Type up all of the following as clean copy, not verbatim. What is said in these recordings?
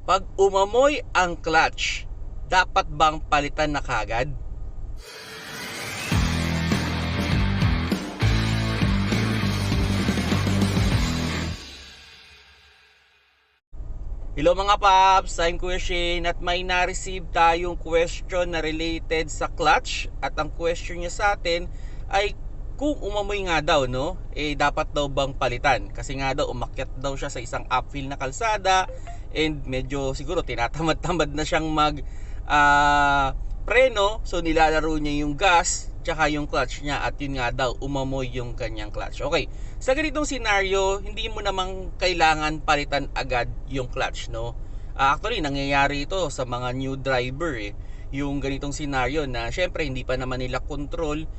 Pag umamoy ang clutch, dapat bang palitan na kagad? Hello mga paps, I'm Kuya Shane at may na-receive tayong question na related sa clutch. At ang question niya sa atin ay kung umamoy nga daw, no, dapat daw bang palitan? Kasi nga daw umakyat daw siya sa isang uphill na kalsada and medyo siguro tinatamad-tamad na siyang preno, so nilalaro niya yung gas tsaka yung clutch niya at yun nga daw umamoy yung kanyang clutch. Okay, sa ganitong scenario, hindi mo namang kailangan palitan agad yung clutch, no? Actually, nangyayari ito sa mga new driver yung ganitong scenario na syempre hindi pa naman nila control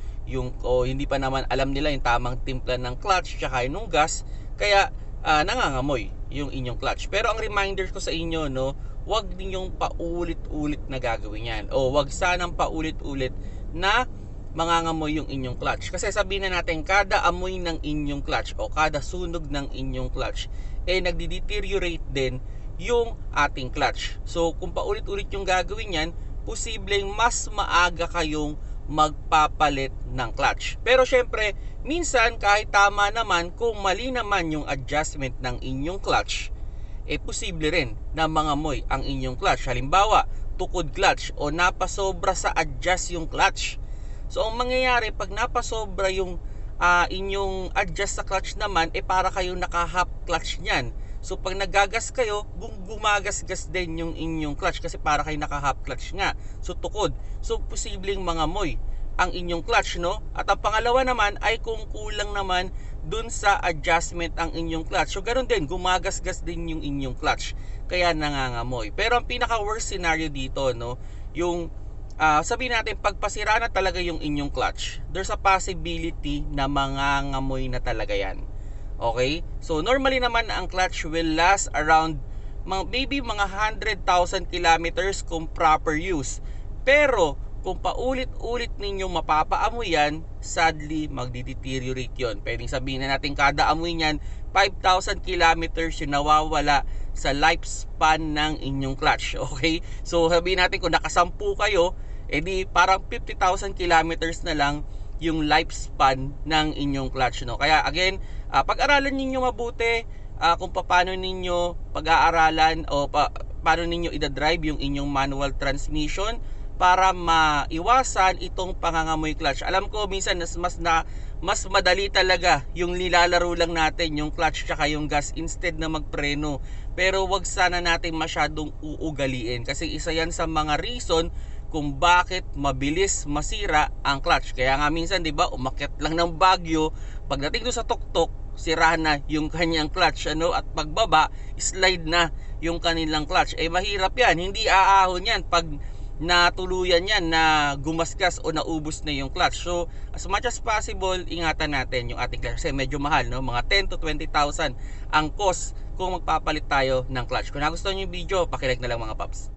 o hindi pa naman alam nila yung tamang timpla ng clutch tsaka yung gas, kaya nangangamoy yung inyong clutch. Pero ang reminder ko sa inyo, no, wag ninyong paulit-ulit na gagawin yan, o wag sanang paulit-ulit na mangangamoy yung inyong clutch. Kasi sabihin na natin, kada amoy ng inyong clutch o kada sunog ng inyong clutch nagdi-deteriorate din yung ating clutch. So kung paulit-ulit yung gagawin yan, posibleng mas maaga kayong magpapalit ng clutch. Pero syempre, minsan kahit tama naman, kung mali naman yung adjustment ng inyong clutch, posible rin na mangamoy ang inyong clutch. Halimbawa, tukod clutch o napasobra sa adjust yung clutch. So ang mangyayari pag napasobra yung inyong adjust sa clutch naman, para kayong naka-half clutch niyan. So pag nagagas kayo, gumagasgas din yung inyong clutch kasi para kayo naka-half clutch nga. So tukod. So posibleng mangamoy ang inyong clutch, no? At ang pangalawa naman ay kung kulang naman dun sa adjustment ang inyong clutch. So ganoon din, gumagasgas din yung inyong clutch. Kaya nangangamoy. Pero ang pinaka-worst scenario dito, no, yung sabihin natin pagpasira na talaga yung inyong clutch, there's a possibility na mangangamoy na talaga yan. Okay? So normally naman ang clutch will last around maybe mga 100,000 kilometers kung proper use. Pero kung paulit-ulit ninyo mapapaamoy yan, sadly magdi-deteriorate yun. Pwedeng sabihin na natin kada amoy niyan 5,000 kilometers yung nawawala sa lifespan ng inyong clutch. Okay? So sabihin natin kung nakasampu kayo, di parang 50,000 kilometers na lang yung lifespan ng inyong clutch, no? Kaya again, pag-aralan niyo mabuti kung paano ninyo pag-aaralan o paano ninyo i-drive yung inyong manual transmission para maiwasan itong pangangamoy clutch. Alam ko minsan mas madali talaga yung nilalaro lang natin yung clutch tsaka yung gas instead na magpreno. Pero wag sana natin masyadong uugaliin kasi isa yan sa mga reason kung bakit mabilis masira ang clutch. Kaya nga minsan, 'di ba, umakyat lang ng Baguio, pagdating do sa tuktok, sira na yung kanyang clutch, ano, at pagbaba, slide na yung kanilang clutch. Mahirap 'yan, hindi aahon 'yan pag natuluyan yan na gumasgas o naubos na yung clutch. So as much as possible, ingatan natin yung ating clutch kasi medyo mahal, no? Mga 10 to 20,000 ang cost kung magpapalit tayo ng clutch. Kung nagustuhan niyo yung video, paki-like na lang mga paps.